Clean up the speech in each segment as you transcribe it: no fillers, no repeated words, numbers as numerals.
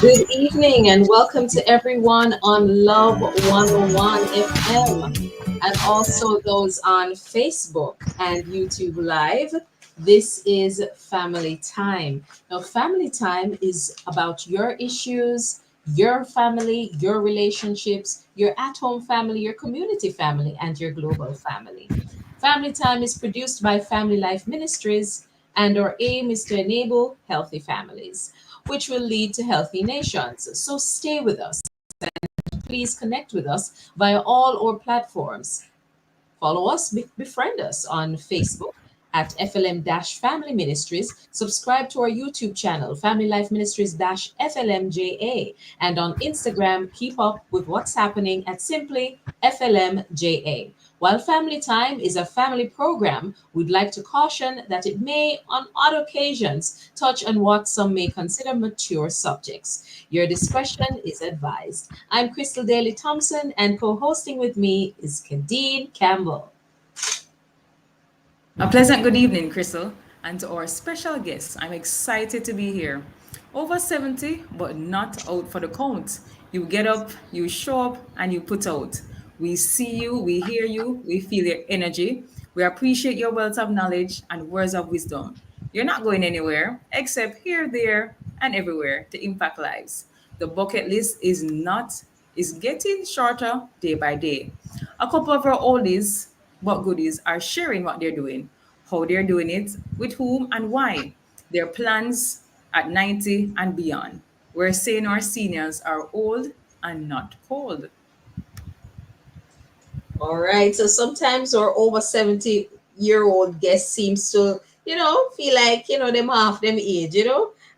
Good evening and welcome to everyone on Love 101 FM and also those on Facebook and YouTube Live. This is Family Time. Now, Family Time is about your issues, your family, your relationships, your at home family, your community family, and your global family. Family Time is produced by Family Life Ministries, and our aim is to enable healthy families which will lead to healthy nations. So stay with us. Please connect with us via all our platforms. Follow us, befriend us on Facebook at FLM-Family Ministries. Subscribe to our YouTube channel, Family Life Ministries-FLMJA. And on Instagram, keep up with what's happening at simply FLMJA. While Family Time is a family program, we'd like to caution that it may, on odd occasions, touch on what some may consider mature subjects. Your discretion is advised. I'm Crystal Daly Thompson, and co-hosting with me is Kadeen Campbell. A pleasant good evening, Crystal, and to our special guests. I'm excited to be here. Over 70, but not out for the count. You get up, you show up, and you put out. We see you, we hear you, we feel your energy. We appreciate your wealth of knowledge and words of wisdom. You're not going anywhere except here, there, and everywhere to impact lives. The bucket list is getting shorter day by day. A couple of our oldies but goodies are sharing what they're doing, how they're doing it, with whom and why, their plans at 90 and beyond. We're saying our seniors are old and not cold. All right. So sometimes our over 70-year-old guest seems to, feel like, them half them age.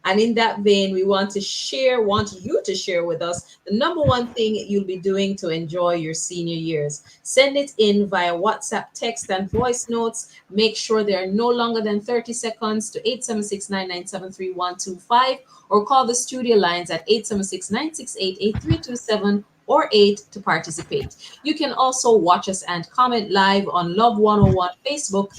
And in that vein, we want you to share with us the number one thing you'll be doing to enjoy your senior years. Send it in via WhatsApp, text, and voice notes. Make sure they are no longer than 30 seconds to 876-997-3125 or call the studio lines at 876-968-8327 or 8 to participate. You can also watch us and comment live on Love 101 Facebook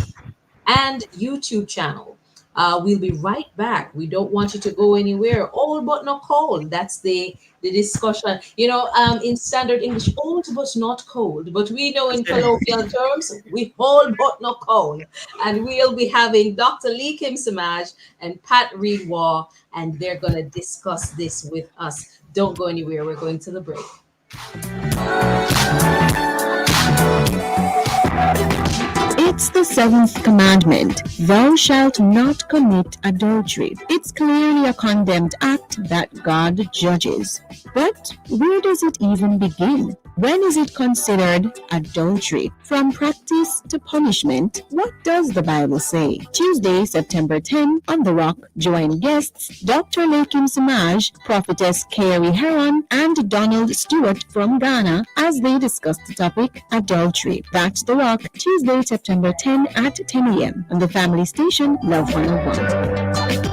and YouTube channel. We'll be right back. We don't want you to go anywhere. Old but not cold. That's the discussion. In standard English, old but not cold. But we know in colloquial terms, we old but not cold. And we'll be having Dr. Lee Kim Samaj and Pat Reed Waugh, and they're going to discuss this with us. Don't go anywhere. We're going to the break. It's the seventh commandment, thou shalt not commit adultery. It's clearly a condemned act that God judges. But where does it even begin? When is it considered adultery? From practice to punishment, what does the Bible say? Tuesday, September 10, on The Rock, join guests Dr. Lakim Samaj, Prophetess Carrie Heron, and Donald Stewart from Ghana as they discuss the topic adultery. That's The Rock, Tuesday, September 10 at 10 a.m. on the family station Love 101.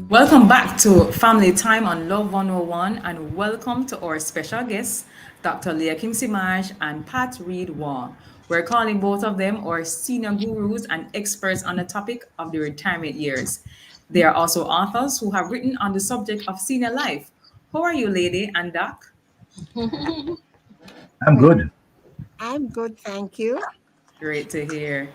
Welcome back to Family Time on Love 101 and welcome to our special guests, Dr. Leah Kim Simaj and Pat Reed Waugh. We're calling both of them our senior gurus and experts on the topic of the retirement years. They are also authors who have written on the subject of senior life. How are you, lady and Doc? I'm good. I'm good, thank you. Great to hear.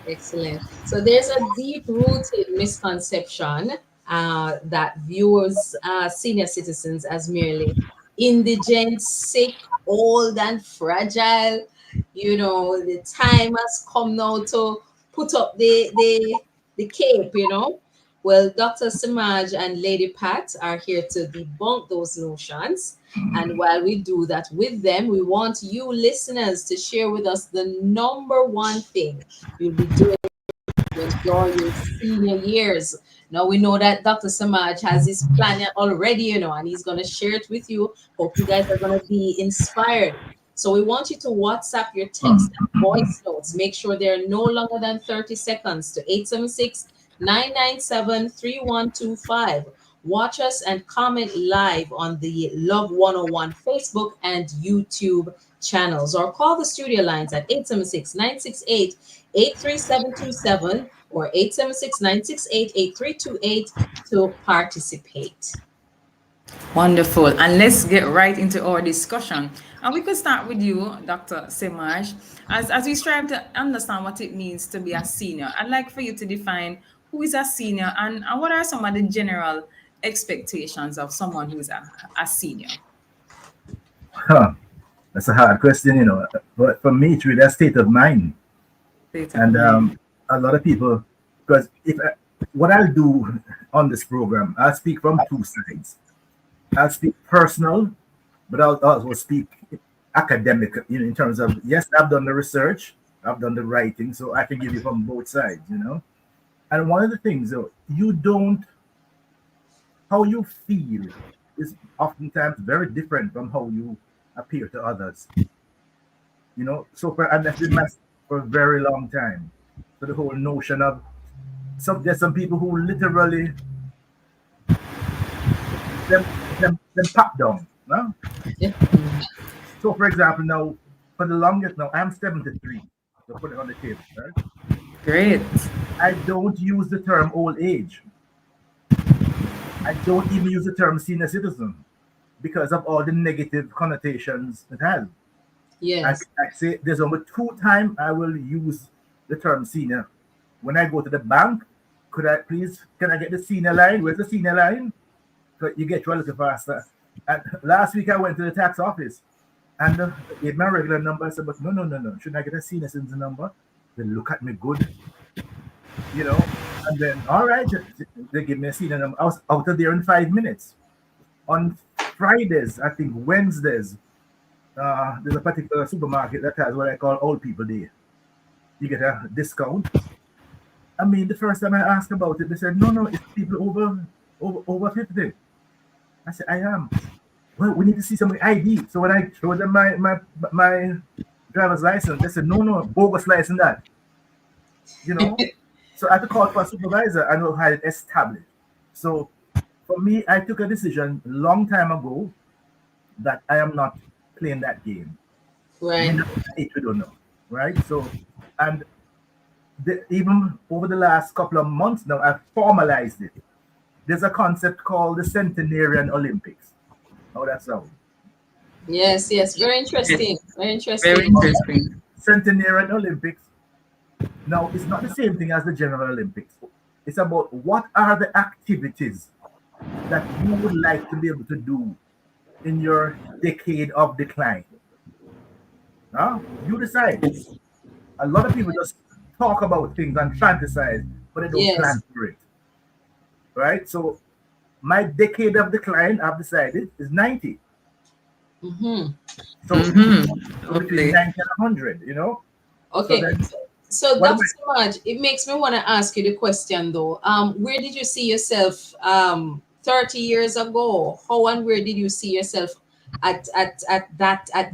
Excellent. So there's a deep-rooted misconception that views senior citizens as merely indigent, sick, old, and fragile. The time has come now to put up the cape. Well, Dr. Samaj and Lady Pat are here to debunk those notions. And while we do that with them, we want you listeners to share with us the number one thing you'll be doing to enjoy your senior years. Now we know that Dr. Samaj has his plan already, and he's going to share it with you. Hope you guys are going to be inspired. So we want you to WhatsApp your text and voice notes. Make sure they're no longer than 30 seconds to 876-997-3125. Watch us and comment live on the Love 101 Facebook and YouTube channels, or call the studio lines at 876-968-83727 or 876-968-8328 to participate. Wonderful. And let's get right into our discussion. And we could start with you, Dr. Semaj. As we strive to understand what it means to be a senior, I'd like for you to define who is a senior and what are some of the general expectations of someone who's a senior. Huh, that's a hard question, you know. But for me, it's really a state of mind. State of And mind. a lot of people, because what I'll do on this program, I'll speak from two sides. I'll speak personal, but I'll also speak academic, you know, in terms of, yes, I've done the research, I've done the writing, so I can give you from both sides, you know. And one of the things, though, you don't, how you feel is oftentimes very different from how you appear to others, you know. So and that's been my for a very long time. So the whole notion of there's some people who literally them pop down. No? Yeah. So for example, now for the longest now I'm 73. So put it on the table, right? Great. I don't use the term old age. I don't even use the term senior citizen because of all the negative connotations it has. Yes. I say there's only two times I will use the term senior. When I go to the bank, can I get the senior line? Where's the senior line? So you get you a little faster. And last week I went to the tax office and gave my regular number. I said, but no. Shouldn't I get a senior citizen number? They look at me good, you know. And then, all right, they give me a senior number. I was out of there in 5 minutes. On Fridays, I think Wednesdays, there's a particular supermarket that has what I call old people day. You get a discount. I mean, the first time I asked about it, they said, no, it's people over 50. I said, I am. Well, we need to see some ID. So when I showed them my driver's license, they said, no, bogus license that. You know? So I had to call for a supervisor. I know how it established. So for me, I took a decision a long time ago that I am not playing that game. Right. If you don't know, right? So, and even over the last couple of months now, I've formalized it. There's a concept called the Centenarian Olympics. How that sound? Yes. Very interesting. Very Very interesting. interesting. Centenarian Olympics. Now, it's not the same thing as the General Olympics. It's about what are the activities that you would like to be able to do in your decade of decline. Huh? You decide. A lot of people just talk about things and fantasize, but they don't Yes. plan for it. Right? So my decade of decline, I've decided, is 90. Mm-hmm. So, so between Lovely. 90 and 100, you know? So Okay. then, So, what am Dr. I? Samaj, it makes me want to ask you the question though. Where did you see yourself 30 years ago? How and where did you see yourself at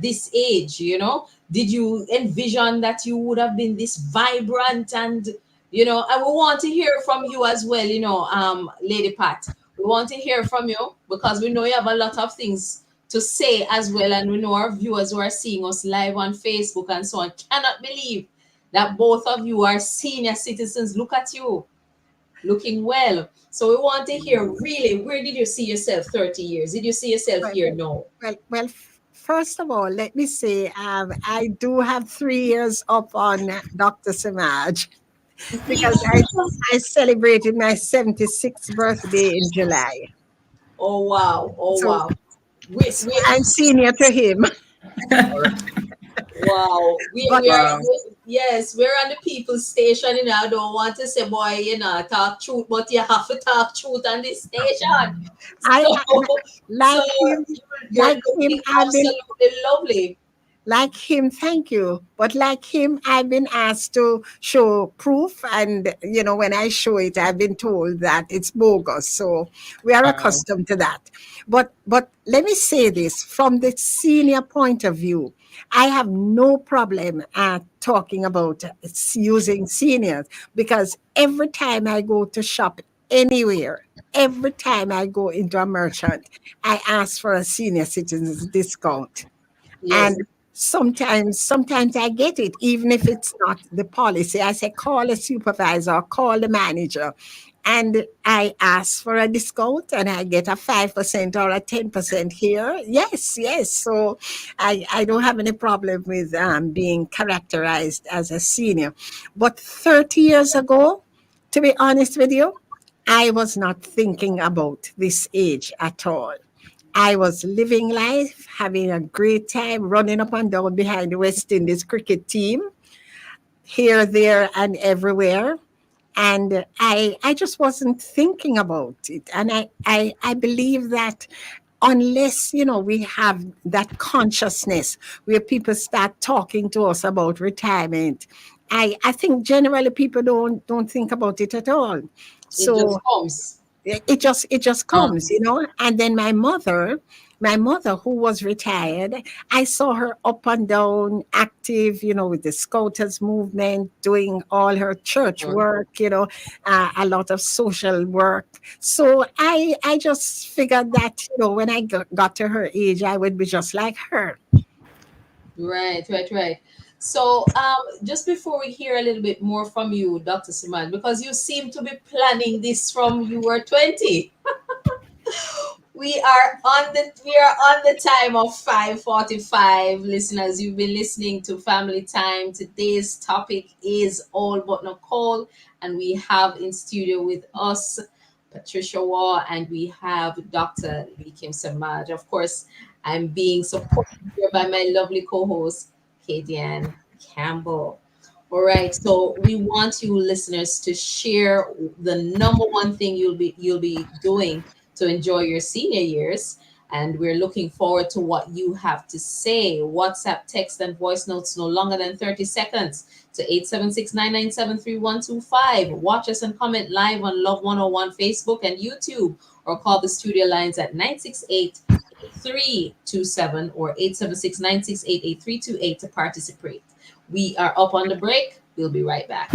this age? You know, did you envision that you would have been this vibrant and and we want to hear from you as well, Lady Pat. We want to hear from you because we know you have a lot of things to say as well, and we know our viewers who are seeing us live on Facebook and so on cannot believe that both of you are senior citizens. Look at you, looking well. So we want to hear really, where did you see yourself 30 years? Did you see yourself Well, here? No. first of all, let me say I do have 3 years up on Dr. Samaj because I celebrated my 76th birthday in July. Oh, wow. Oh, So, wow. We, so we, I'm senior to him. All right. wow. We, But we are, Wow. yes, we're on the people's station. I don't want to say, boy, talk truth, but you have to talk truth on this station. I, So, so like him, you're him, looking I've been absolutely lovely. like him, thank you. But like him, I've been asked to show proof. And, when I show it, I've been told that it's bogus. So we are Wow. accustomed to that. But let me say this from the senior point of view, I have no problem talking about using seniors because every time I go to shop anywhere, every time I go into a merchant, I ask for a senior citizens discount. Yes. And sometimes I get it, even if it's not the policy. I say, call a supervisor or call the manager. And I ask for a discount and I get a 5% or a 10% here. Yes, yes. So I don't have any problem with being characterized as a senior. But 30 years ago, to be honest with you, I was not thinking about this age at all. I was living life, having a great time, running up and down behind the West Indies cricket team, here, there, and everywhere. And I just wasn't thinking about it. And I believe that unless, we have that consciousness where people start talking to us about retirement, I think generally people don't think about it at all. It just So comes. it just Uh, comes, and then my mother who was retired, I saw her up and down active, with the scouters movement, doing all her church Mhm. work, a lot of social work. So I just figured that, when I got to her age, I would be just like her. Right, right, right. So, just before we hear a little bit more from you, Dr. Simon, because you seem to be planning this from you were 20. We are on the time of 5:45. Listeners, you've been listening to Family Time. Today's topic is all but no call, and we have in studio with us Patricia Waugh and we have Dr. Lee Kim Samaj. Of course, I'm being supported here by my lovely co-host, Kadian Campbell. All right, so we want you listeners to share the number one thing you'll be doing to enjoy your senior years. And we're looking forward to what you have to say. WhatsApp, text, and voice notes no longer than 30 seconds to 876-997-3125. Watch us and comment live on Love 101 Facebook and YouTube, or call the studio lines at 968-8327 or 876-968-8328 to participate. We are up on the break. We'll be right back.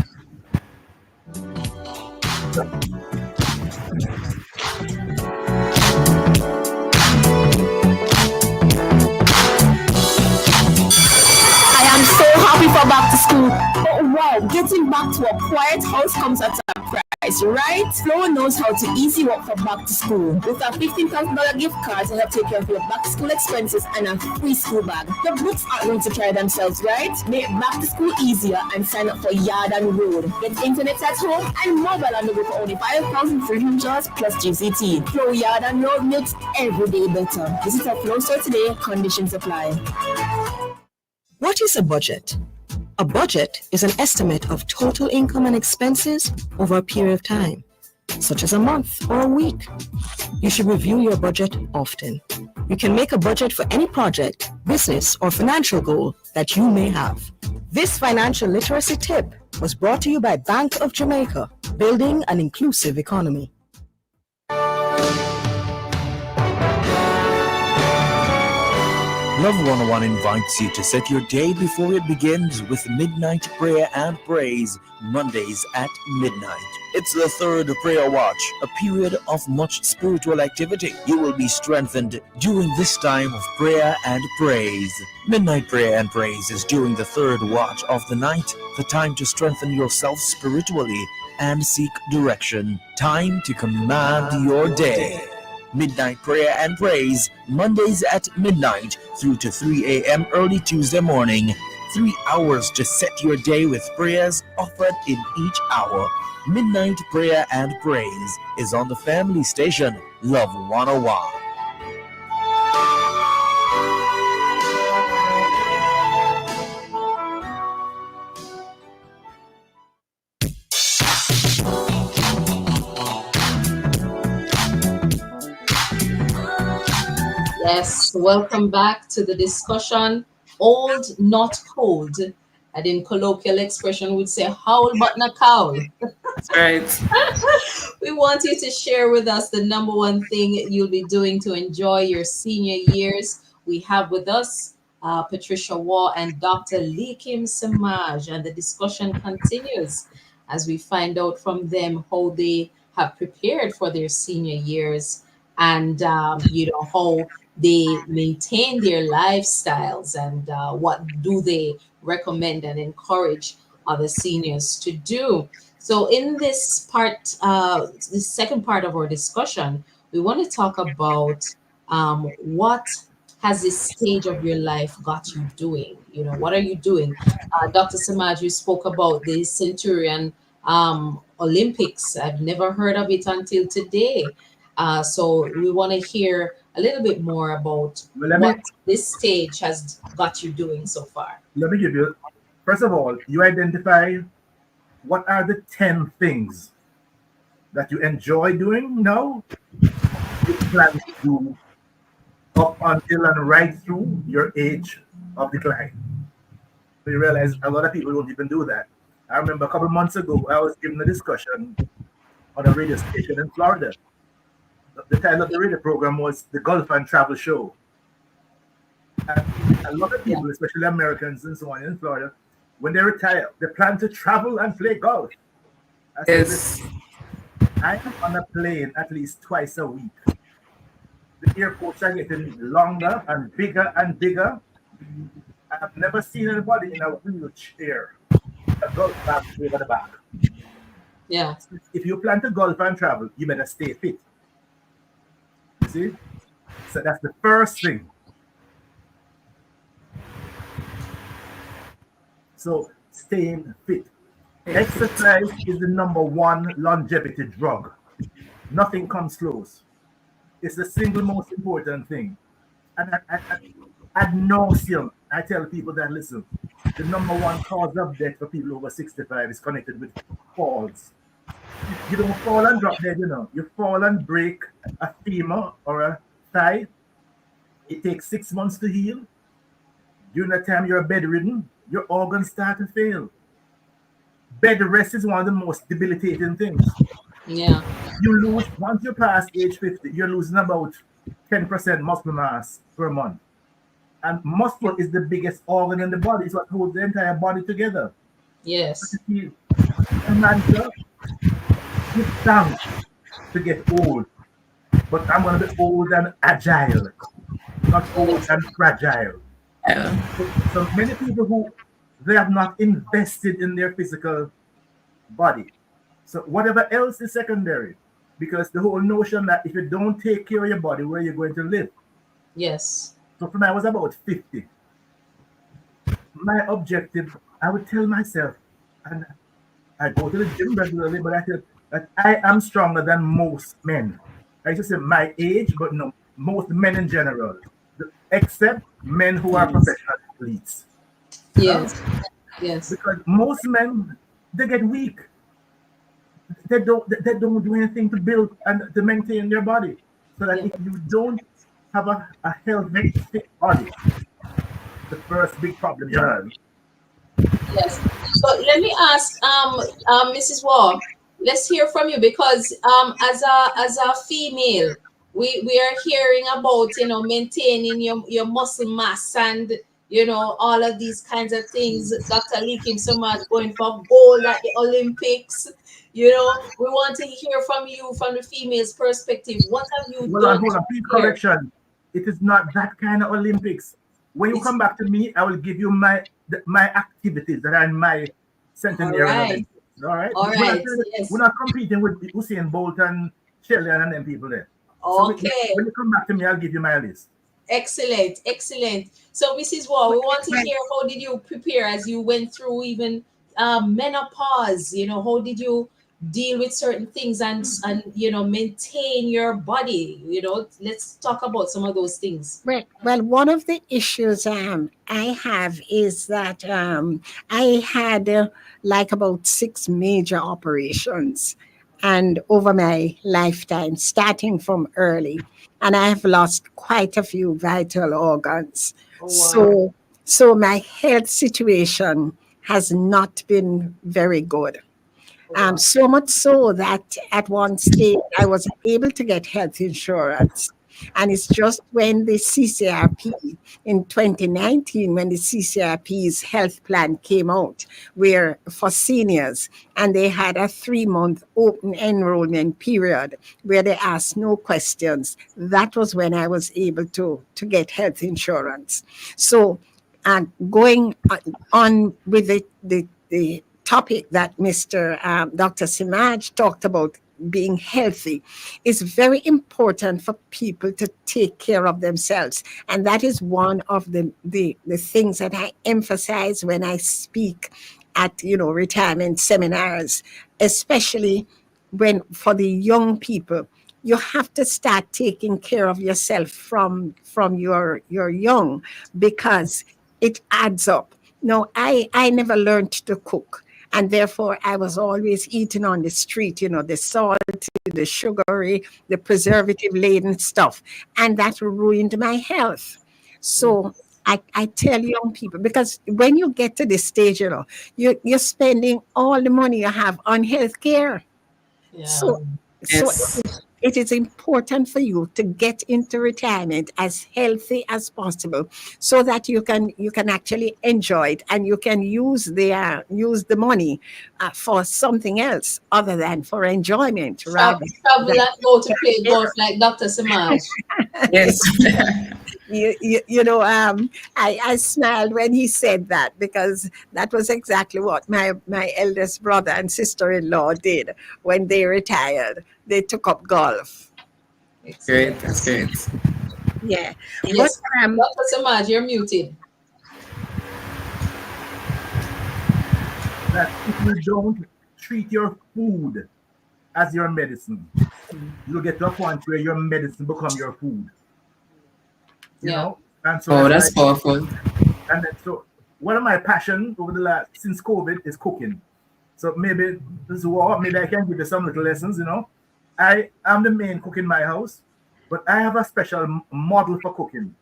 I am so happy for back to school. Oh wow, getting back to a quiet house comes at a price, right? Flo knows how to easy work for back to school. With a $15,000 gift card to help take care of your back to school expenses and a free school bag. The books aren't going to try themselves, right? Make back to school easier and sign up for Yard and Road. Get internet at home and mobile on the go for only $5,300 plus GCT. Flow Yard and Road makes every day better. Visit our Flow store today. Conditions apply. What is a budget? A budget is an estimate of total income and expenses over a period of time, such as a month or a week. You should review your budget often. You can make a budget for any project, business, or financial goal that you may have. This financial literacy tip was brought to you by Bank of Jamaica, building an inclusive economy. Love 101 invites you to set your day before it begins with midnight prayer and praise, Mondays at midnight. It's the third prayer watch, a period of much spiritual activity. You will be strengthened during this time of prayer and praise. Midnight prayer and praise is during the third watch of the night, the time to strengthen yourself spiritually and seek direction. Time to command your day. Midnight prayer and praise, Mondays at midnight through to 3 a.m. early Tuesday morning. 3 hours to set your day with prayers offered in each hour. Midnight prayer and praise is on the family station, Love 101. Yes, welcome back to the discussion. Old, not cold. And in colloquial expression, would say howl but not cowl. that's right. We want you to share with us the number one thing you'll be doing to enjoy your senior years. We have with us Patricia Waugh and Dr. Lee Kim Samaj, and the discussion continues as we find out from them how they have prepared for their senior years and how they maintain their lifestyles, and what do they recommend and encourage other seniors to do. So in this part, the second part of our discussion, we want to talk about what has this stage of your life got you doing? You know, what are you doing? Dr. Samaj, you spoke about the Centurion Olympics. I've never heard of it until today. So we want to hear a little bit more about Well, what this stage has got you doing so far. let me give you. First of all, you identify what are the 10 things that you enjoy doing now, you plan to do up until and right through your age of decline. So you realize a lot of people don't even do that. I remember a couple of months ago, I was giving a discussion on a radio station in Florida. The title of the radio program was The Golf and Travel Show. And a lot of Yeah. people, especially Americans and so on in Florida, when they retire, they plan to travel and play golf. I said, Yes. listen, I am on a plane at least twice a week. The airports are getting longer and bigger and bigger. I've never seen anybody in a wheelchair, a golf bag over the back. Yeah. If you plan to golf and travel, you better stay fit. You see? So that's the first thing. So staying fit. Exercise is the number one longevity drug. Nothing comes close. It's the single most important thing. And ad nauseum, I tell people that listen, the number one cause of death for people over 65 is connected with falls. You don't fall and drop dead, you know. You fall and break a femur or a thigh. It takes 6 months to heal. During that time you're bedridden, your organs start to fail. Bed rest is one of the most debilitating things. Yeah. You lose, once you pass age 50, you're losing about 10% muscle mass per month. And muscle is the biggest organ in the body. It's what holds the entire body together. Yes. Samantha, it's down to get old, but I'm going to be old and agile, not old and fragile. So many people who they have not invested in their physical body. So whatever else is secondary, because the whole notion that if you don't take care of your body, where you're going to live. Yes. So when I was about 50, my objective, I would tell myself, and I go to the gym regularly, but I feel that I am stronger than most men. I used to say my age, but no, most men in general, except men who are professional athletes. Yes. Yes. Because most men, they get weak. They don't do anything to build and to maintain their body. So that if you don't have a healthy fit body, the first big problem you have. Yes. So let me ask, Mrs. Wall, let's hear from you because as a female, we are hearing about maintaining your muscle mass and all of these kinds of things. Dr. Lee Kim Samad going for gold at the Olympics. We want to hear from you from the female's perspective. What have you done Hold to on, please prepare? correction. It is not that kind of Olympics. When you It's come back to me, I will give you my activities that are in my all centenarian right. Olympics. All right? All right. Yes. We're not competing with Usain Bolt and Shelley and them people there. So Okay. when you come back to me, I'll give you my list. Excellent, excellent. So, Mrs. Wall, we want to Well, hear how did you prepare as you went through even menopause? How did you deal with certain things and maintain your body? Let's talk about some of those things. well, one of the issues I have is that I had like about six major operations, and over my lifetime, starting from early, and I have lost quite a few vital organs. Oh wow! So my health situation has not been very good. Oh wow! So much so that at one stage I was able to get health insurance. And it's just when the CCRP in 2019, when the CCRP's health plan came out, where for seniors, and they had a 3-month open enrollment period where they asked no questions. That was when I was able to get health insurance. So, and going on with the topic that Mr. Dr. Simaj talked about, being healthy, is very important for people to take care of themselves. And that is one of the things that I emphasize when I speak at, retirement seminars, especially when for the young people. You have to start taking care of yourself from your young, because it adds up. No, I never learned to cook. And therefore, I was always eating on the street, the salty, the sugary, the preservative laden stuff. And that ruined my health. So I tell young people, because when you get to this stage, you're spending all the money you have on health care. Yeah. So, so Yes. it is important for you to get into retirement as healthy as possible, so that you can actually enjoy it, and you can use the money for something else other than for enjoyment, rather Travel than and go to play golf like Dr. Samaj. Yes. I smiled when he said that, because that was exactly what my eldest brother and sister-in-law did when they retired. They took up golf. Great. Excellent. That's great. Yeah. But Yes. Dr. Samaj, you're muted. That if you don't treat your food as your medicine, you'll get to a point where your medicine become your food. You Yeah. know, and so Oh, that's why. that's powerful. And then, so one of my passion over the last since COVID is cooking. So maybe this is what maybe I can give you some little lessons. I am the main cook in my house, but I have a special model for cooking.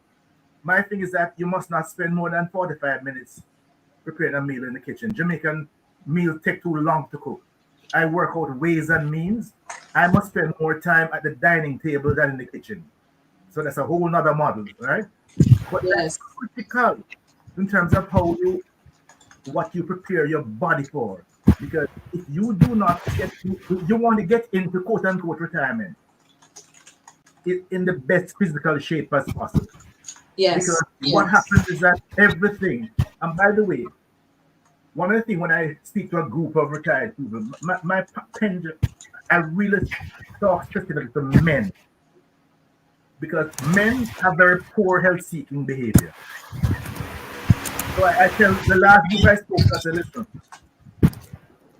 My thing is that you must not spend more than 45 minutes preparing a meal in the kitchen. Jamaican meals take too long to cook. I work out ways and means. I must spend more time at the dining table than in the kitchen. So that's a whole nother model, right? But that's Yes. critical in terms of what you prepare your body for. Because if you do not you want to get into quote unquote retirement in the best physical shape as possible. Because Yes. what happens is that everything, and by the way, one of the things when I speak to a group of retired people, my pendulum, I really talk specifically to men, because men have very poor health seeking behavior. So I tell the last group I spoke to, I said, listen,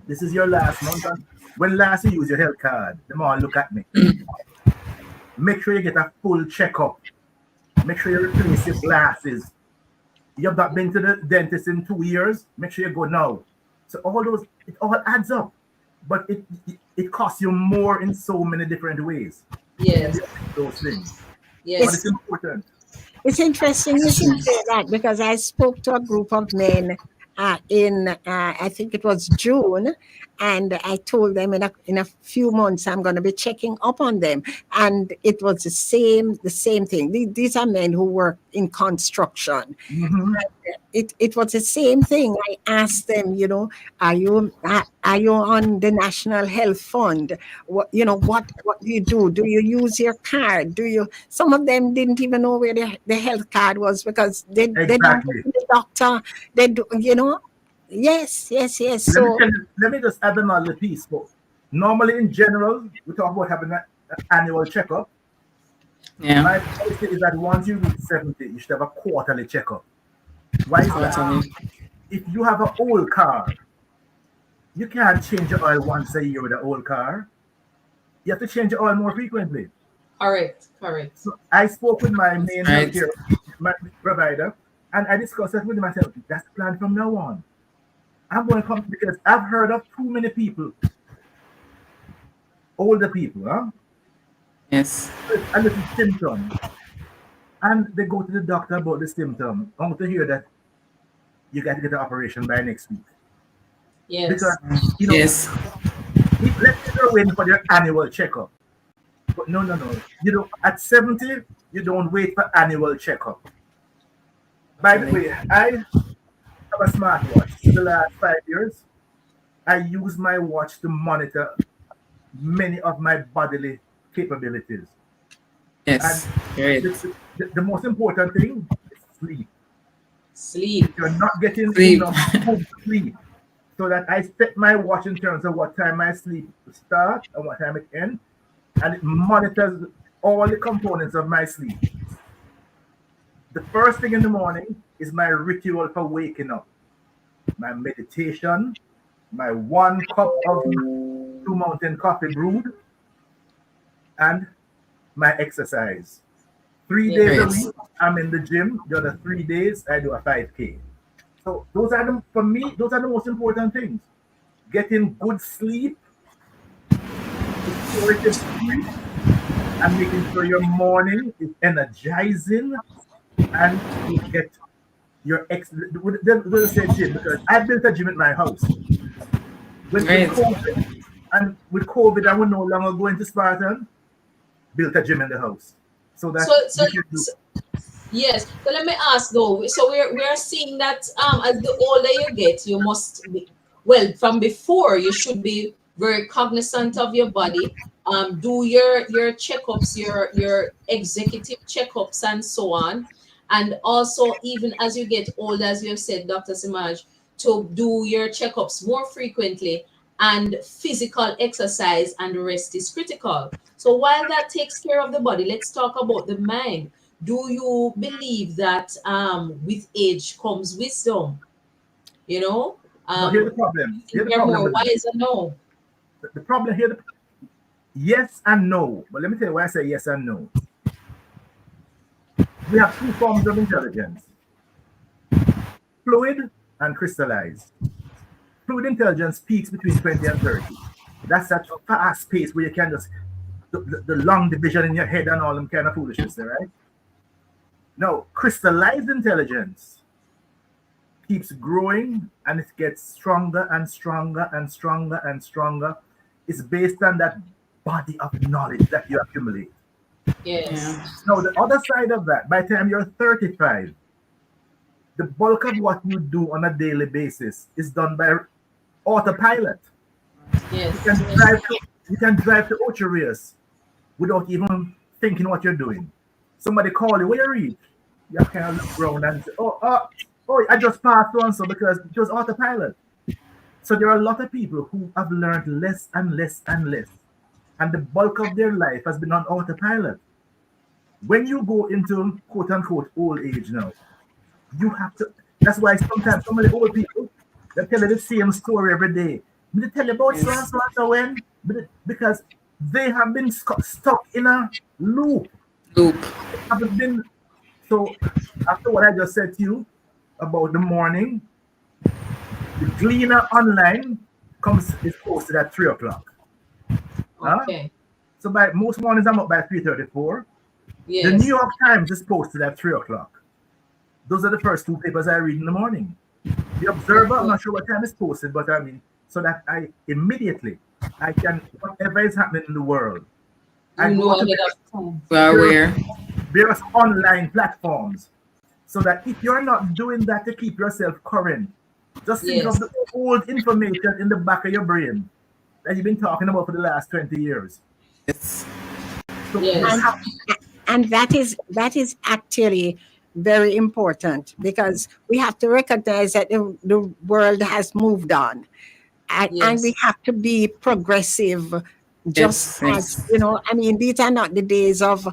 this is your last month. And when last you use your health card, them all look at me. Make sure you get a full checkup. Make sure you replace your glasses. You have not been to the dentist in 2 years. Make sure you go now. So all those, it all adds up. But it costs you more in so many different ways. Yes. Those things. But Yes. it's important. it's interesting you should say that, because I spoke to a group of men in I think it was June, and I told them in a few months I'm going to be checking up on them, and it was the same thing. These are men who work in construction. Mm-hmm. It was the same thing. I asked them, are you on the National Health Fund? What do you do? Do you use your card? Do you? Some of them didn't even know where the health card was, because they don't go Exactly. to the doctor. They do, Yes, yes, yes. So Let me just add another piece. So, normally, in general, we talk about having an annual checkup. Yeah. My policy is that once you reach 70, you should have a quarterly checkup. Why is that? Totally. If you have an old car, you can't change your oil once a year with an old car. You have to change your oil more frequently. Correct. Correct. So I spoke with my main Right. healthcare provider, and I discussed that with myself. That's the plan from now on. I'm going to come, because I've heard of too many people, older people, Yes. with a little symptom, and they go to the doctor about the symptom, only to hear that you got to get the operation by next week. Yes. Because, Yes. let's say you're waiting for your annual checkup, but No. You know, at 70, you don't wait for annual checkup. By the way, I have a smartwatch. For the last 5 years, I use my watch to monitor many of my bodily capabilities. And Yes, great. the most important thing is sleep. If Sleep. you're not getting Sleep. enough good sleep, so that I set my watch in terms of what time my sleep start and what time it ends, and it monitors all the components of my sleep. The first thing in the morning is my ritual for waking up, my meditation, my 1 cup of Blue Mountain coffee brewed, and my exercise. 3 days a Yes. Great. week, I'm in the gym. The other 3 days, I do a 5K. So those are the, for me, those are the most important things. Getting good sleep, restorative sleep, and making sure your morning is energizing and you get your we'll say gym because I built a gym at my house. With Great. COVID and we're no longer going to Spartan, built a gym in the house. So that So, so, we can do. so yes. So let me ask though. So we're seeing that as the older you get, you must be, well, from before you should be very cognizant of your body. Do your checkups, your executive checkups, and so on. And also, even as you get older, as you have said, Dr. Simaj, to do your checkups more frequently, and physical exercise and rest is critical. So while that takes care of the body, let's talk about the mind. Do you believe that with age comes wisdom? You know, No, here's the you problem. think Here's the you're problem more with that. wise or no? The problem here, yes and no. But let me tell you why I say yes and no. We have two forms of intelligence: fluid and crystallized. Fluid intelligence peaks between 20 and 30. That's that fast pace where you can just the long division in your head and all them kind of foolishness there, right? No, crystallized intelligence keeps growing and it gets stronger and stronger and stronger and stronger. It's based on that body of knowledge that you accumulate. Yes. Yeah. Now, the other side of that, by the time you're 35, the bulk of what you do on a daily basis is done by autopilot. You Yes. can drive to you can drive to Ocherius without even thinking what you're doing. Somebody call you, where you reach? You kind of look around and say, oh, I just passed so and so because it was autopilot. So there are a lot of people who have learned less and less and less, and the bulk of their life has been on autopilot. When you go into quote unquote old age now, you have to. That's why sometimes so many old people they tell you the same story every day. They tell you about so and Yes. so and so when, because they have been stuck in a loop. Loop. They haven't been. So after what I just said to you about the morning, the Gleaner online comes is posted at 3 o'clock. Huh? Okay. So by most mornings I'm up by 3:34. The New Yes. York Times is posted at 3 o'clock. Those are the first two papers I read in the morning. The Observer, I'm Okay. not sure what time it's posted, but I mean, so that I immediately I can whatever is happening in the world. I You go know to ahead of time. We are various, aware. various online platforms, so that if you're not doing that to keep yourself current, just think of Yes. the old information in the back of your brain that you've been talking about for the last 20 years. Yes. So you Yes. and have and that is actually very important because we have to recognize that the world has moved on, and we Yes. have to be progressive, just Yes. as Yes. I mean, these are not the days of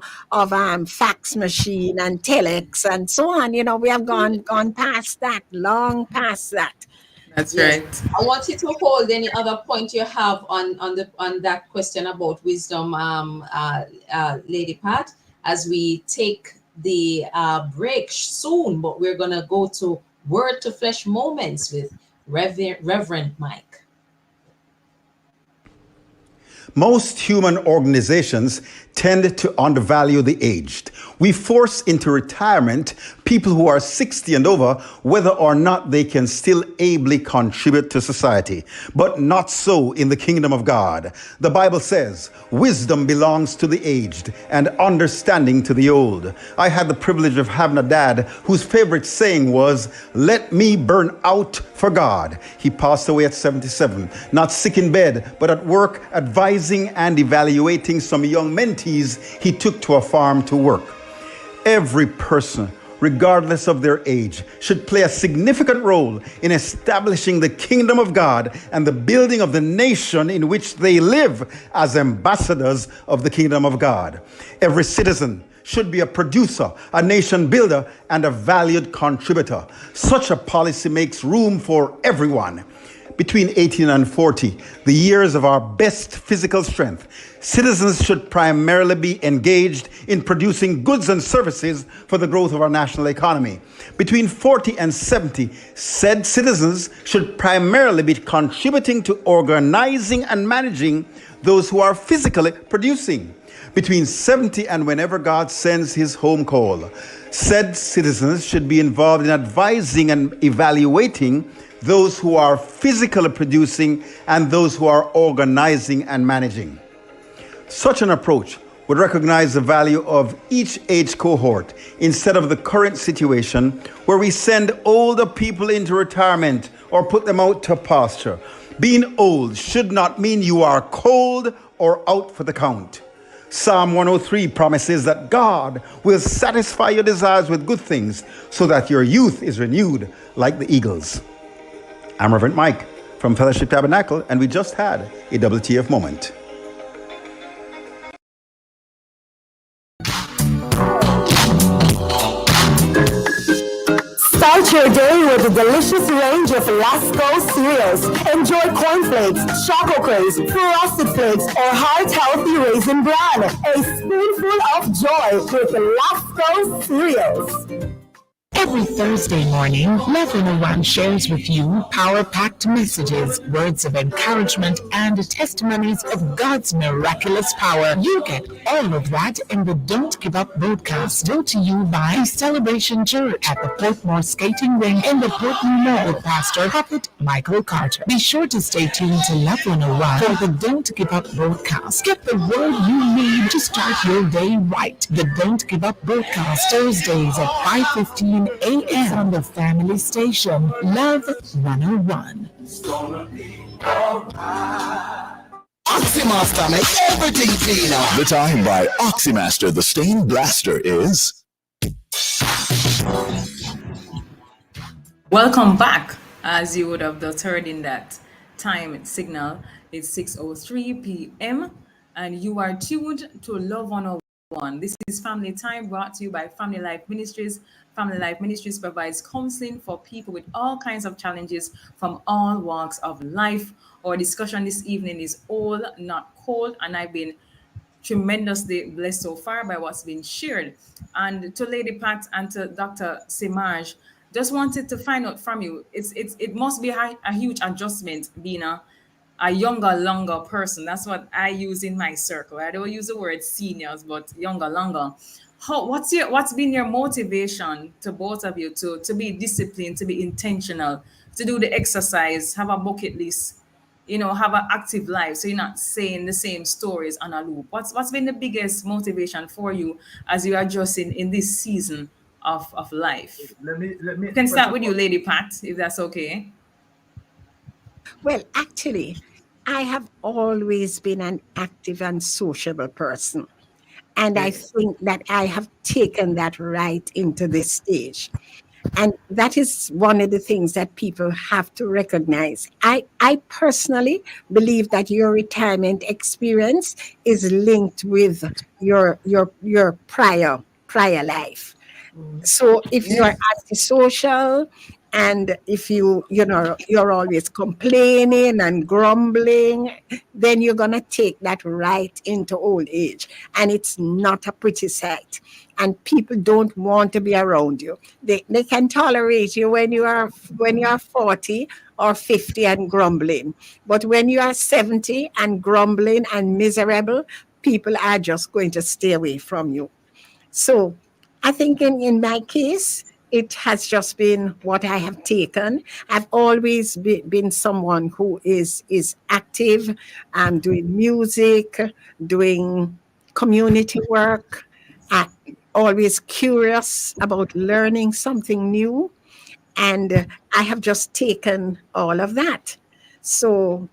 fax machine and telex and so on. We have gone past that, long past that. That's Yes. right. I want you to hold any other point you have on that question about wisdom, Lady Pat, as we take the break soon. But we're gonna go to Word to Flesh moments with Reverend Mike. Most human organizations tend to undervalue the aged. We force into retirement people people who are 60 and over, whether or not they can still ably contribute to society. But not so in the kingdom of God. The Bible says, wisdom belongs to the aged and understanding to the old. I had the privilege of having a dad whose favorite saying was, let me burn out for God. He passed away at 77, not sick in bed, but at work advising and evaluating some young mentees he took to a farm to work. Every person, regardless of their age, should play a significant role in establishing the kingdom of God and the building of the nation in which they live as ambassadors of the kingdom of God. Every citizen should be a producer, a nation builder, and a valued contributor. Such a policy makes room for everyone. Between 18 and 40, the years of our best physical strength, citizens should primarily be engaged in producing goods and services for the growth of our national economy. Between 40 and 70, said citizens should primarily be contributing to organizing and managing those who are physically producing. Between 70 and whenever God sends his home call, said citizens should be involved in advising and evaluating those who are physically producing and those who are organizing and managing. Such an approach would recognize the value of each age cohort instead of the current situation where we send older people into retirement or put them out to pasture. Being old should not mean you are cold or out for the count. Psalm 103 promises that God will satisfy your desires with good things so that your youth is renewed like the eagles. I'm Reverend Mike from Fellowship Tabernacle, and we just had a WTF moment. Start your day with a delicious range of Lasco cereals. Enjoy cornflakes, choco craze, frosted flakes, or heart-healthy raisin bran. A spoonful of joy with Lasco cereals. Every Thursday morning, Love 101 shares with you power-packed messages, words of encouragement, and testimonies of God's miraculous power. You get all of that in the Don't Give Up broadcast, brought to you by Celebration Church at the Portmore Skating Rink in the Portmore Mall with Pastor Prophet Michael Carter. Be sure to stay tuned to Love 101 for the Don't Give Up broadcast. Get the word you need to start your day right. The Don't Give Up broadcast, Thursdays at 5:15 a.m. on the family station, Love 101. Oxymaster makes everything cleaner. The time by Oxymaster, the stain blaster, is... Welcome back. As you would have just heard in that time signal, it's 6:03 p.m. and you are tuned to Love 101. This is Family Time, brought to you by Family Life Ministries. Family Life Ministries provides counseling for people with all kinds of challenges from all walks of life. Our discussion this evening is Old, Not Cold, and I've been tremendously blessed so far by what's been shared. And to Lady Pat and to Dr. Simaj, just wanted to find out from you, it must be a huge adjustment being a younger, longer person. That's what I use in my circle. I don't use the word seniors, but younger, longer. What's been your motivation to both of you to be disciplined, to be intentional, to do the exercise, have a bucket list, have an active life, so you're not saying the same stories on a loop? What's been the biggest motivation for you as you are just in this season of life? Let me. We can start with you, Lady Pat, if that's okay. Well, actually, I have always been an active and sociable person. And I think that I have taken that right into this stage. And that is one of the things that people have to recognize. I personally believe that your retirement experience is linked with your prior life. So if you're antisocial and if you're always complaining and grumbling, then you're going to take that right into old age. And it's not a pretty sight. And people don't want to be around you. They can tolerate you when you are 40 or 50 and grumbling. But when you are 70 and grumbling and miserable, people are just going to stay away from you. So I think in my case, it has just been what I have taken. I've always been someone who is active, doing music, doing community work, uh, always curious about learning something new. And I have just taken all of that. So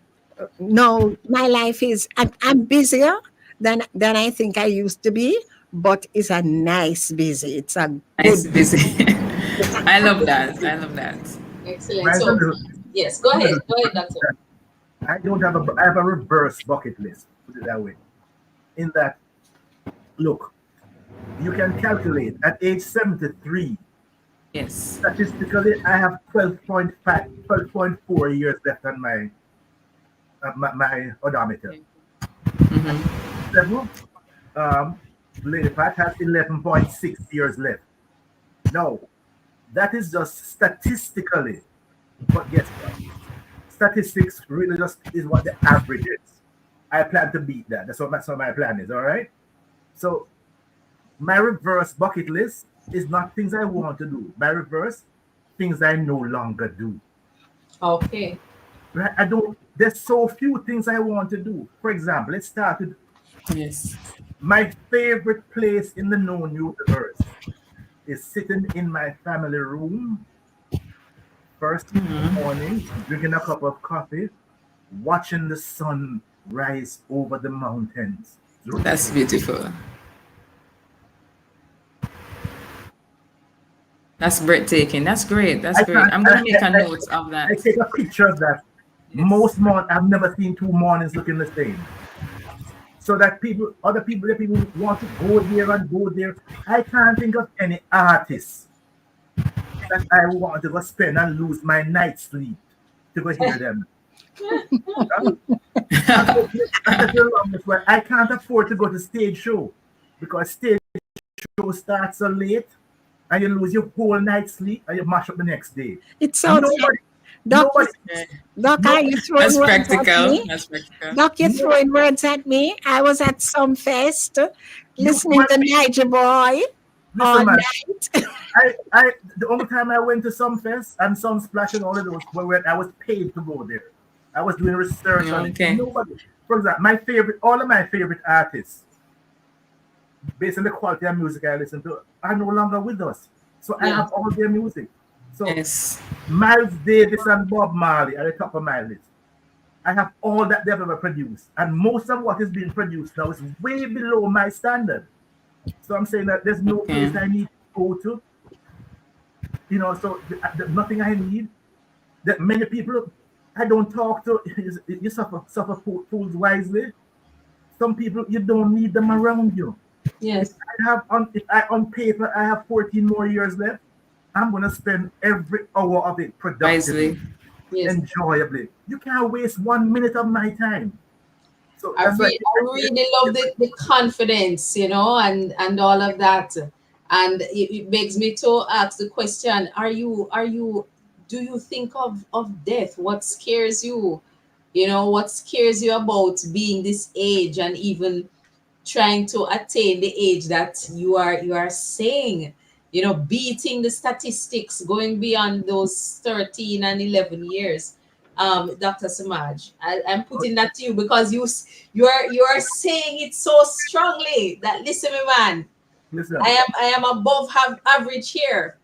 now my life is, I'm busier than I think I used to be, but it's a nice busy. It's a Nice, good, busy. it's a I love happy that. I busy. love that. Excellent. Mine's a So, little, yes, a little go ahead, different. doctor. I don't have I have a reverse bucket list, put it that way. In that, look, you can calculate at age 73, Yes. statistically, I have 12.5, 12.4 years left on my odometer. At Mm-hmm. 7, um, Lady Pat has 11.6 years left. No, that is just statistically. But guess what? Statistics really just is what the average is. I plan to beat that. That's what my plan is. All right. So my reverse bucket list is not things I want to do. My reverse, things I no longer do. Okay. Right? I don't. There's so few things I want to do. For example, let's start with Yes. my favorite place in the known universe is sitting in my family room first morning, drinking a cup of coffee, watching the sun rise over the mountains. That's beautiful. That's breathtaking. That's great. That's I great. can't. I'm gonna make a note of I that. take a picture of that. Yes. Most morning, I've never seen two mornings looking the same. So that the people want to go there and go there. I can't think of any artists that I want to go spend and lose my night's sleep to go hear them. Huh? I said the longest way, I can't afford to go to stage show because stage show starts so late and you lose your whole night's sleep and you mash up the next day. It sounds like, Nobody, Doc, nobody, Doc, are nobody, you throwing That's words at practical. me? That's practical. Doc, you're nobody, throwing words at me. I was at some fest you listening must to Niger Boy all listen, man. night. The only time I went to some fest and some splash and all of those were when I was paid to go there. I was doing research on it. Okay. Nobody, for example, all of my favorite artists, based on the quality of music I listen to, are no longer with us. So I Yeah. have all their music. So Yes. Miles Davis and Bob Marley are the top of my list. I have all that they've ever produced, and most of what is being produced now is way below my standard. So I'm saying that there's no Okay. place I need to go to, so nothing I need. That many people I don't talk to, you suffer fools wisely. Some people you don't need them around you. If Yes. if I on paper I have 14 more years left, I'm gonna spend every hour of it productively, Wisely. Yes. enjoyably. You can't waste 1 minute of my time. So I, that's why I really love the confidence, and all of that. And it begs me to ask the question, do you think of death? What scares you? What scares you about being this age and even trying to attain the age that you are saying, beating the statistics, going beyond those 13 and 11 years. Dr. Samaj, I'm putting that to you because you are saying it so strongly that, listen, me man, listen, I am above average here.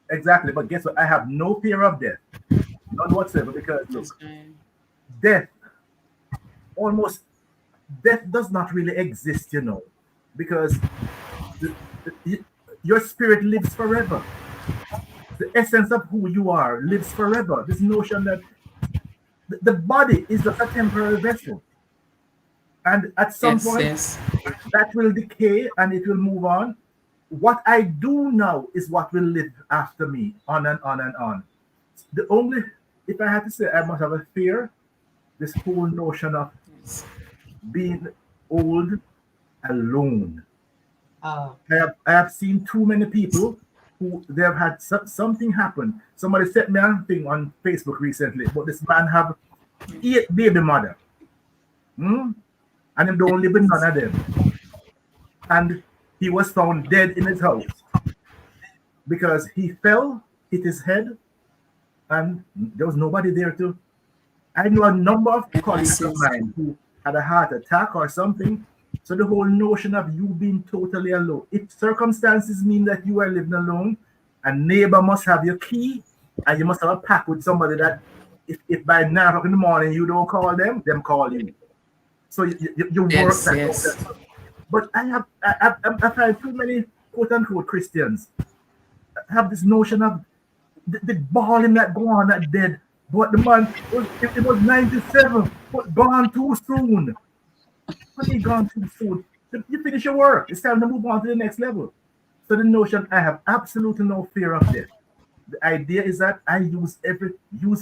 exactly. But guess what? I have no fear of death, none whatsoever. Because That's look, great. death almost death does not really exist, because the, your spirit lives forever. The essence of who you are lives forever. This notion that the body is just a temporary vessel, and at some Yes. point Yes. that will decay and it will move on. What I do now is what will live after me, on and on and on. The only, if I had to say, I must have a fear, this whole notion of Yes. being old alone. uh, I have seen too many people who they have had something happen. Somebody sent me a thing on Facebook recently, but this man have 8 baby mother, and him don't live with none of them, and he was found dead in his house. because he fell, hit his head, and there was nobody there to. I know a number of colleagues Yes, of yes. mine who had a heart attack or something. So the whole notion of you being totally alone, if circumstances mean that you are living alone, a neighbor must have your key, and you must have a pact with somebody that if by 9 o'clock in the morning you don't call them call you. So you work Yes, that out. yes. But I find too many quote unquote Christians have this notion of the balling that go on that dead. But the man was it was 97, but gone too soon. When he gone too soon, you finish your work. It's time to move on to the next level. So the notion I have absolutely no fear of death. The idea is that I use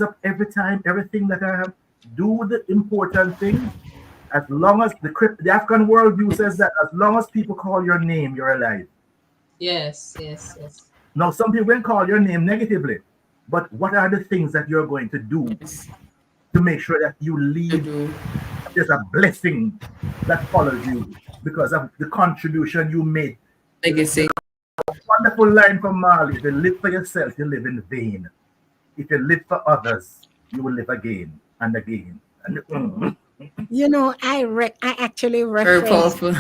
up every time, everything that I have, do the important things. As long as the African worldview says that as long as people call your name, you're alive. Yes, yes, yes. Now, some people will call your name negatively, but what are the things that you're going to do Yes. to make sure that you To leave? do. There's a blessing that follows you because of the contribution you made. Legacy. Wonderful line from Marley: if you live for yourself, you live in vain. If you live for others, you will live again and again. And I actually Very reference powerful.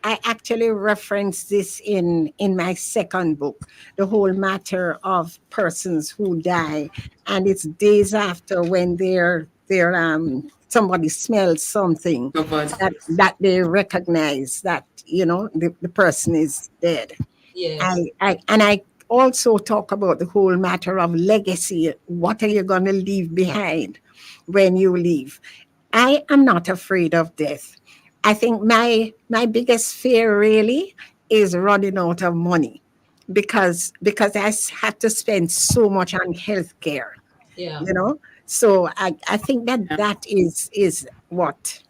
I actually reference this in my second book, the whole matter of persons who die, and it's days after when they're somebody smells something Covered. that they recognize that the person is dead. Yes. I also talk about the whole matter of legacy. What are you going to leave behind when you leave? I am not afraid of death. I think my biggest fear really is running out of money because have to spend so much on healthcare, Yeah. you know. So I think Yeah. that is what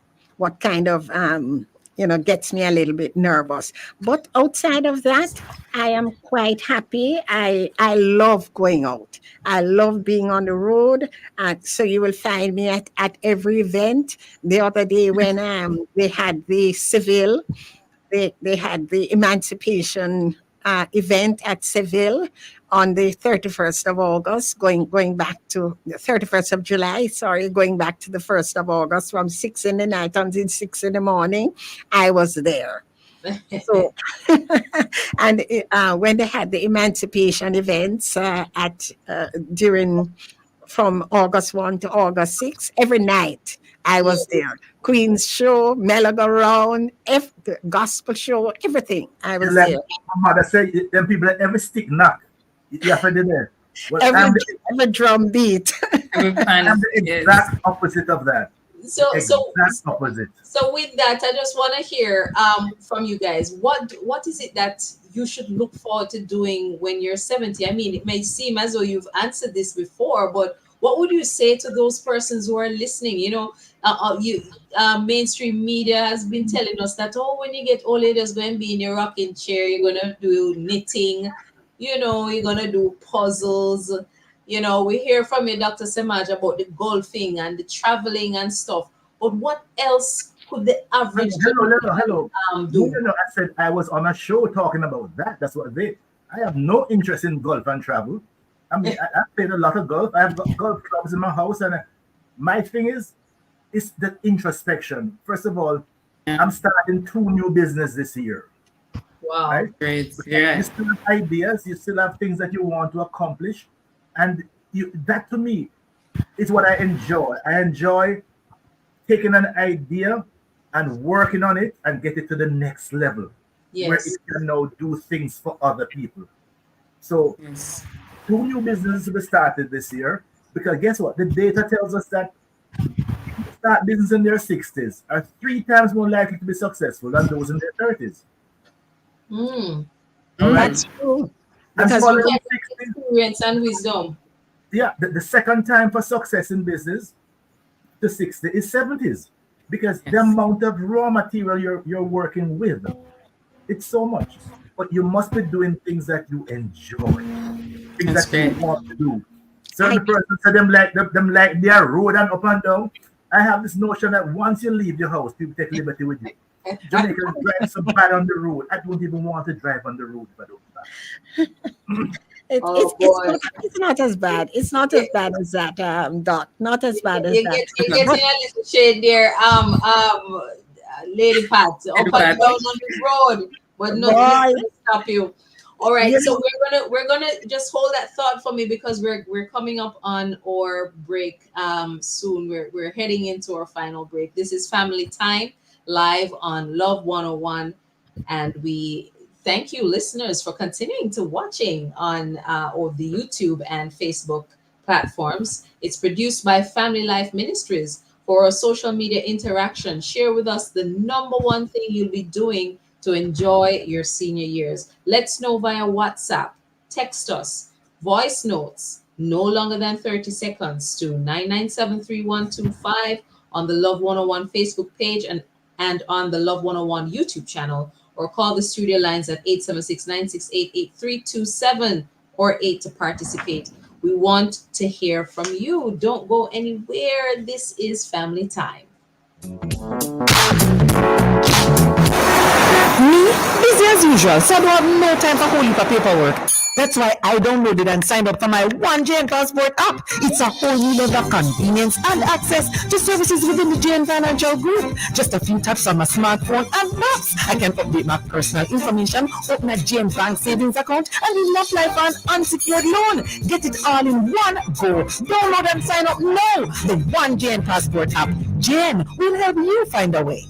kind of gets me a little bit nervous. But outside of that, I am quite happy. I love going out. I love being on the road. So you will find me at every event. The other day when they had the Seville, they had the emancipation event at Seville on the 31st of August, going back to the 31st of July, sorry, going back to the 1st of August from 6 in the night until 6 in the morning. I was there. So, and when they had the emancipation events during from August 1 to August 6, every night I Yeah. was there. Queen's show, Melody the gospel show, everything. I was like there. my mother say, them people that every stick knock, you have to do that. Well, Every every drum beat. Every I'm plan. the Yes. exact opposite of that. The So so exact opposite. so with that, I just want to hear from you guys. What is it that you should look forward to doing when you're 70? I mean, it may seem as though you've answered this before, but what would you say to those persons who are listening? You mainstream media has been telling us that, oh, when you get older, you're just going to be in your rocking chair, you're going to do knitting, you're going to do puzzles. We hear from you, Dr. Samaj, about the golfing and the traveling and stuff. But what else could the average Hello. No, do? no. I said I was on a show talking about that. That's what they. I have no interest in golf and travel. I mean, I played a lot of golf. I have got golf clubs in my house, and my thing is the introspection. First of all, Yeah. I'm starting 2 new business this year, Wow. right? Great. Because you Yeah. still have ideas, you still have things that you want to accomplish, and that to me is what I enjoy. I enjoy taking an idea and working on it and get it to the next level where it Yes. can now do things for other people. So Yes. 2 new businesses will be started this year because guess what? The data tells us that people who start business in their 60s are 3 times more likely to be successful than those in their 30s. Mm. All right. That's true. And Because following Because of 60, experience and wisdom. yeah, the second time for success in business to 60 is 70s because the Yes. amount of raw material you're working with, it's so much. But you must be doing things that you enjoy, things That's that you great. want to do. I Certain persons say them like their road and up and down. I have this notion that once you leave your house, people take liberty with you. Jamaicans drive so bad on the road. I don't even want to drive on the road if I don't have. It, Oh it's boy. not it's not as bad. It's not as bad as that, Doc. Not as bad as that. You're But getting a little shade there, Lady Pat, Lady up and Pat. down on the road, but nothing boy, gonna stop you. All right, you so know, we're gonna just hold that thought for me because we're coming up on our break soon. We're heading into our final break. This is Family Time live on Love 101, and we thank you listeners for continuing to watching on or the YouTube and Facebook platforms. It's produced by Family Life Ministries. For our social media interaction, share with us the number one thing you'll be doing to enjoy your senior years. Let's know via WhatsApp, text us, voice notes, no longer than 30 seconds to 9973125 on the Love 101 Facebook page and on the Love 101 YouTube channel, or call the studio lines at 876-968-8327 or 8 to participate. We want to hear from you. Don't go anywhere. This is Family Time. Me, busy as usual, so I don't have no time for whole heap of paperwork. That's why I downloaded and signed up for my One JN Passport app. It's a whole new level of convenience and access to services within the JN Financial Group. Just a few taps on my smartphone and maps. I can update my personal information, open a JN Bank savings account, and even apply for an unsecured loan. Get it all in one go. Download and sign up now. The One JN Passport app. JN will help you find a way.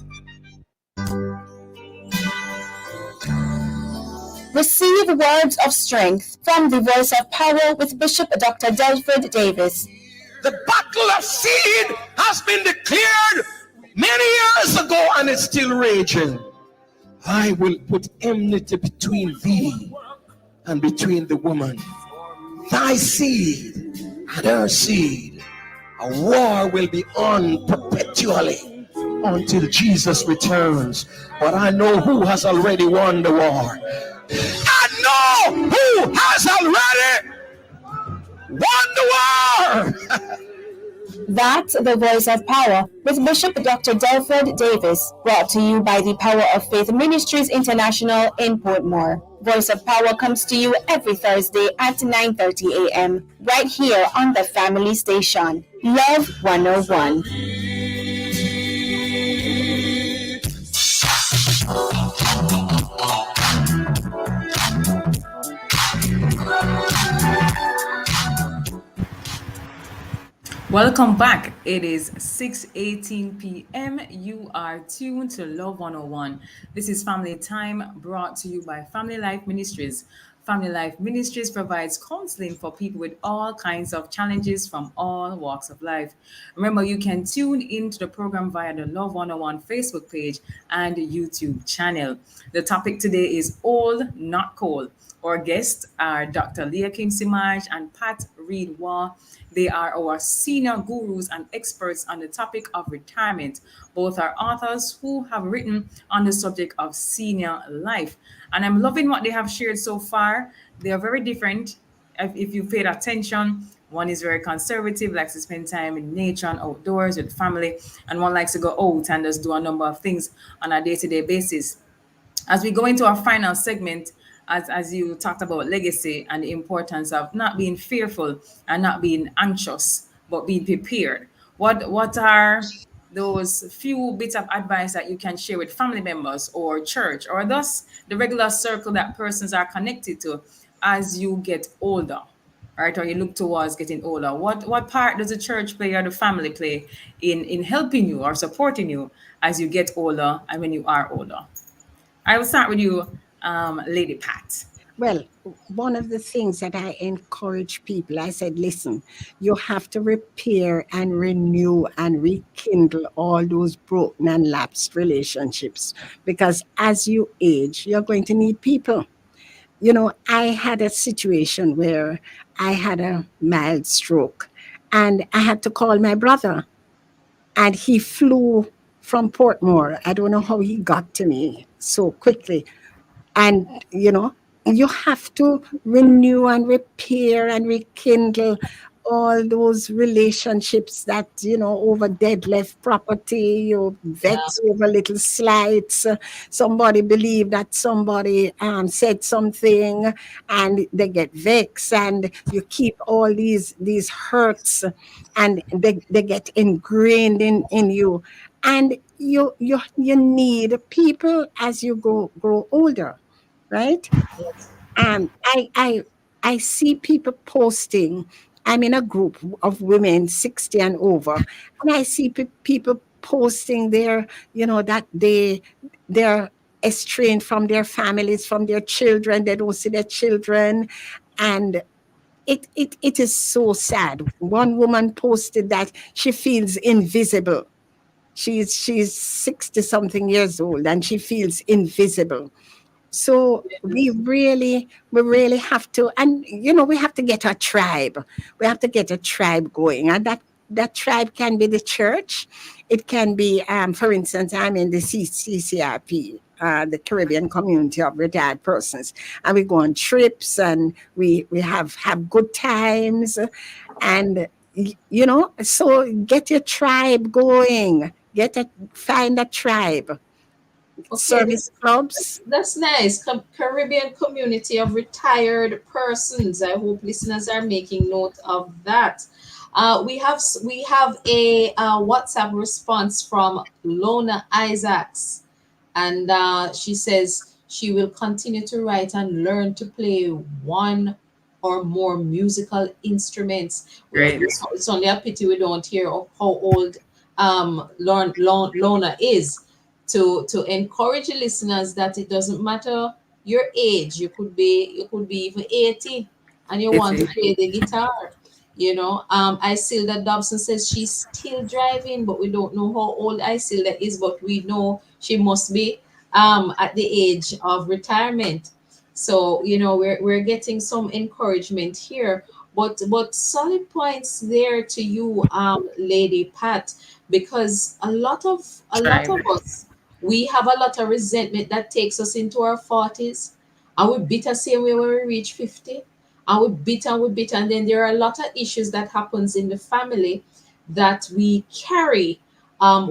Receive words of strength from the Voice of Power with Bishop Dr. Delford Davis. The battle of seed has been declared many years ago and it's still raging. I will put enmity between thee and between the woman, thy seed and her seed. A war will be on perpetually until Jesus returns. But I know who has already won the war. I know who has already won the war. That's the Voice of Power with Bishop Dr. Delford Davis, brought to you by the Power of Faith Ministries International in Portmore. Voice of Power comes to you every Thursday at 9:30 a.m. right here on the Family Station, Love 101. Welcome back. It is 6:18 p.m. You are tuned to Love 101. This is Family Time brought to you by Family Life Ministries. Family Life Ministries provides counseling for people with all kinds of challenges from all walks of life. Remember, you can tune into the program via the Love 101 Facebook page and YouTube channel. The topic today is Old, Not Cold. Our guests are Dr. Leah Kim Simaj and Pat Reed Waugh. They are our senior gurus and experts on the topic of retirement. Both are authors who have written on the subject of senior life. And I'm loving what they have shared so far. They are very different. If you paid attention, one is very conservative, likes to spend time in nature and outdoors with family, and one likes to go out and just do a number of things on a day-to-day basis. As we go into our final segment, as you talked about legacy and the importance of not being fearful and not being anxious, but being prepared. What are those few bits of advice that you can share with family members or church or thus the regular circle that persons are connected to as you get older? Right, or you look towards getting older. What part does the church play or the family play in helping you or supporting you as you get older and when you are older? I will start with you, Lady Pat. well, one of the things that I encourage people, I said, listen, you have to repair and renew and rekindle all those broken and lapsed relationships because as you age, you're going to need people. I had a situation where I had a mild stroke and I had to call my brother and he flew from Portmore. I don't know how he got to me so quickly. And, you have to renew and repair and rekindle all those relationships that, over dead left property, you Yeah. vex over little slights. Somebody believe that somebody said something and they get vexed, and you keep all these hurts, and they get ingrained in you. And you need people as you grow older, right? Yes. I see people posting. I'm in a group of women 60 and over, and I see people posting that they're estranged from their families, from their children. They don't see their children, and it is so sad. One woman posted that she feels invisible. She's 60 something years old, and she feels invisible. So Yes. we really have to, and we have to get a tribe. We have to get a tribe going, and that tribe can be the church. It can be, for instance, I'm in the CCRP, the Caribbean Community of Retired Persons, and we go on trips, and we have good times, and so get your tribe going. Find a tribe. Okay, Service clubs. that's nice. Caribbean community of retired persons. I hope listeners are making note of that. We have a WhatsApp response from Lona Isaacs, and she says she will continue to write and learn to play one or more musical instruments. Great. It's only a pity we don't hear of how old Lona is, to encourage the listeners that it doesn't matter your age. You could be even 80 and you want to It's play the guitar. Isilda Dobson says she's still driving, but we don't know how old Isilda is, but we know she must be at the age of retirement. So we're getting some encouragement here, but solid points there to you, Lady Pat, because a lot of tribe. us, we have a lot of resentment that takes us into our 40s, and we bitter same way when we reach 50, and we bitter, and then there are a lot of issues that happens in the family that we carry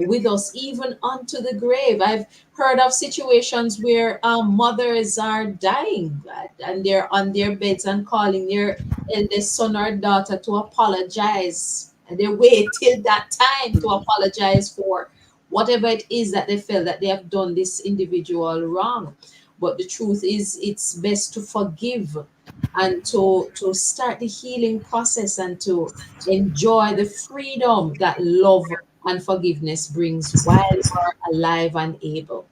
with us even onto the grave. I've heard of situations where mothers are dying, and they're on their beds and calling their eldest son or daughter to apologize, and they wait till that time to apologize for whatever it is that they felt that they have done this individual wrong. But the truth is, it's best to forgive and to start the healing process and to enjoy the freedom that love and forgiveness brings while we're alive and able.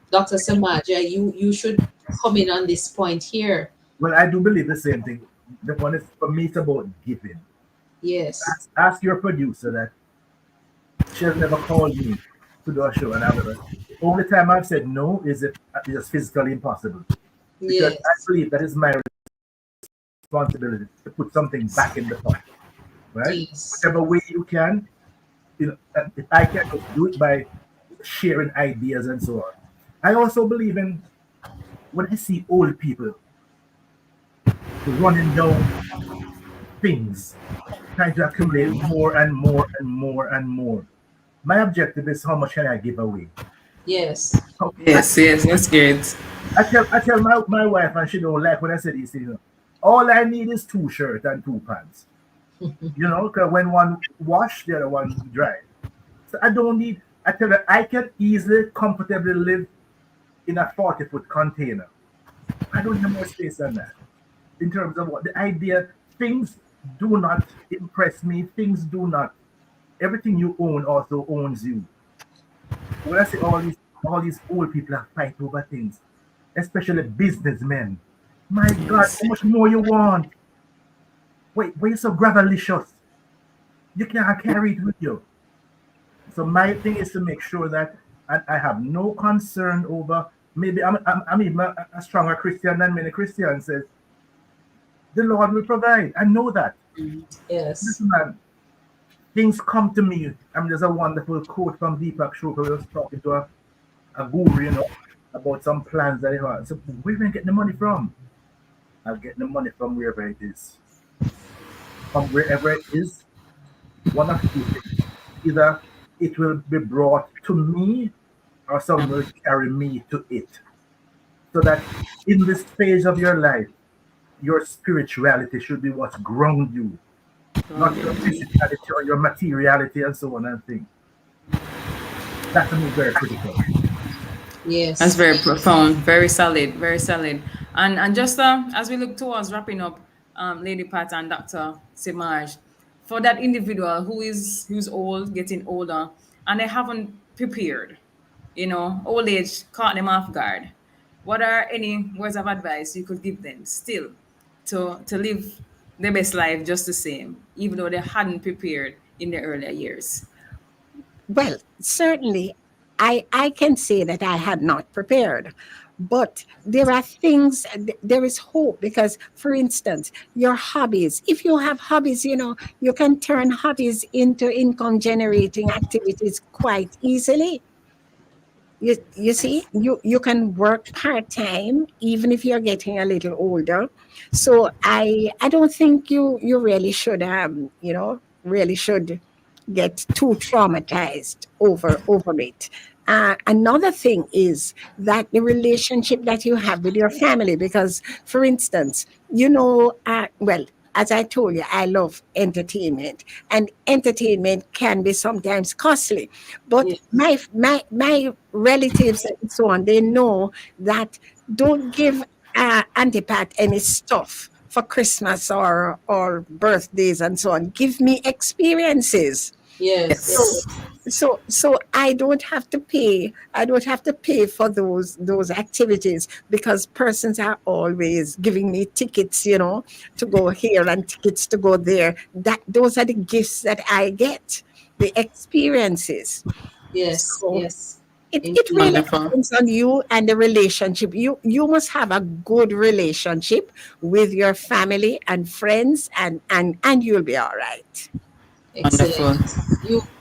Dr. Samaja, you should come in on this point here. Well, I do believe the same thing. The one is for me, it's about giving. Yes, Ask your producer that she has never called me to do a show, and only time I've said no is if it's just physically impossible. Because I yes, believe that is my responsibility to put something back in the pot, right? yes, Whatever way you can, if I can just do it by sharing ideas and so on. I also believe in when I see old people running down things, trying to accumulate more and more and more and more. My objective is how much can I give away? yes, How, Yes, yes, that's great. I tell my wife, and she don't like when I say this, all I need is two shirts and two pants. Because when one wash, the other one dry. So I don't need, I tell her, I can easily, comfortably live in a 40-foot container. I don't have more space than that. In terms of what the idea, things do not impress me. Things do not. Everything you own also owns you. When I see all these old people are fight over things, especially businessmen. My God, Yes. how much more you want? Wait, why you so gravelicious? You can't carry it with you. So my thing is to make sure that I have no concern over. Maybe I'm even a stronger Christian than many Christians. Says the Lord will provide. I know that. yes, Listen, man, things come to me. I mean, there's a wonderful quote from Deepak Chopra. We was talking to a guru, about some plans that he had. So where do I get the money from? I'll get the money from wherever it is. from wherever it is, one of two things. Either it will be brought to me or someone will carry me to it. So that in this phase of your life, your spirituality should be what ground you, not your physicality or your materiality and so on and things. That to me is very critical. That's Yes. very profound, very solid, very solid. And just as we look towards wrapping up, Lady Pat and Dr. Simaj, for that individual who's old, getting older, and they haven't prepared, old age caught them off guard. What are any words of advice you could give them still to live their best life just the same, even though they hadn't prepared in their earlier years? Well, certainly, I can say that I had not prepared. But there are things, there is hope because, for instance, your hobbies, if you have hobbies, you can turn hobbies into income generating activities quite easily. You see, you can work part-time even if you're getting a little older. So I don't think you really should really should get too traumatized over it. Another thing is that the relationship that you have with your family, because, for instance, well, as I told you, I love entertainment, and entertainment can be sometimes costly. But Yes. my relatives and so on, they know that don't give Auntie Pat any stuff for Christmas or birthdays and so on. Give me experiences. Yes. So Yes. so I don't have to pay for those activities because persons are always giving me tickets, to go here and tickets to go there. That those are the gifts that I get, the experiences. Yes. So Yes. it really Indeed. Wonderful. depends on you and the relationship. You must have a good relationship with your family and friends, and you'll be all right. Wonderful. Excellent.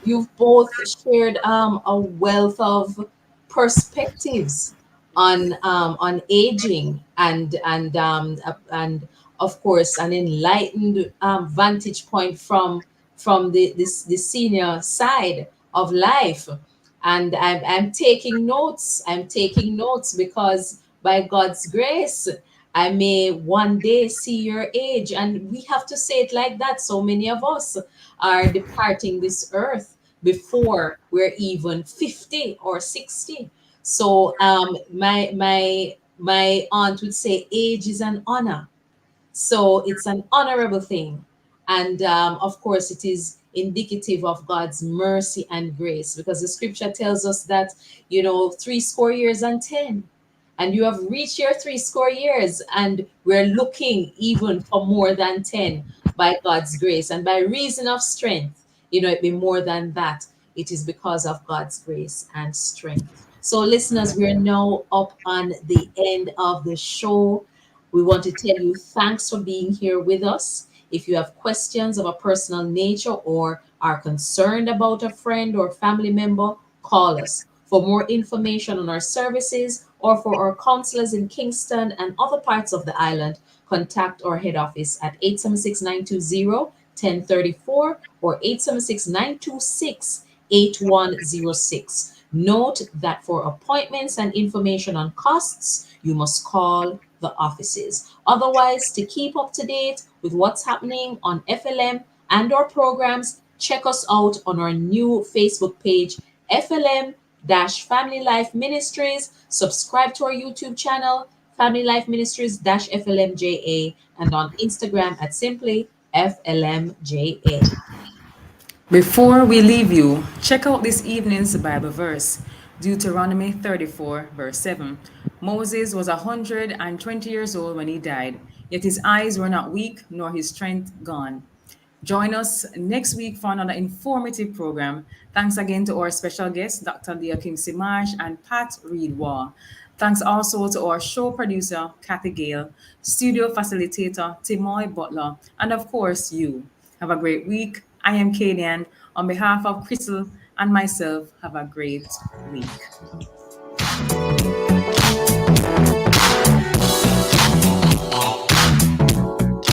You've both shared a wealth of perspectives on aging and of course an enlightened vantage point from the senior side of life. And I'm taking notes. I'm taking notes because by God's grace, I may one day see your age. And we have to say it like that. So many of us are departing this earth before we're even 50 or 60. So my aunt would say age is an honor. So it's an honorable thing. And of course, it is indicative of God's mercy and grace because the scripture tells us that, 3 score years and 10. And you have reached your 3 score years, and we're looking even for more than 10 by God's grace. And by reason of strength, it be more than that. It is because of God's grace and strength. So, listeners, we're now up on the end of the show. We want to tell you thanks for being here with us. If you have questions of a personal nature or are concerned about a friend or family member, call us. For more information on our services or for our counselors in Kingston and other parts of the island, contact our head office at 876-920-1034 or 876-926-8106. Note that for appointments and information on costs, you must call the offices. Otherwise, to keep up to date with what's happening on FLM and our programs, check us out on our new Facebook page, FLM Family Life Ministries. Subscribe to our YouTube channel, Family Life Ministries FLMJA, and on Instagram at simply FLMJA. Before we leave you, check out this evening's Bible verse, Deuteronomy 34, verse 7. Moses was 120 years old when he died, yet his eyes were not weak, nor his strength gone. Join us next week for another informative program. Thanks again to our special guests, Dr. Leah King Simaj and Pat Reed Waugh. Thanks also to our show producer, Kathy Gale, studio facilitator, Timoy Butler, and of course, you. Have a great week. I am Kadian. On behalf of Crystal and myself, have a great week.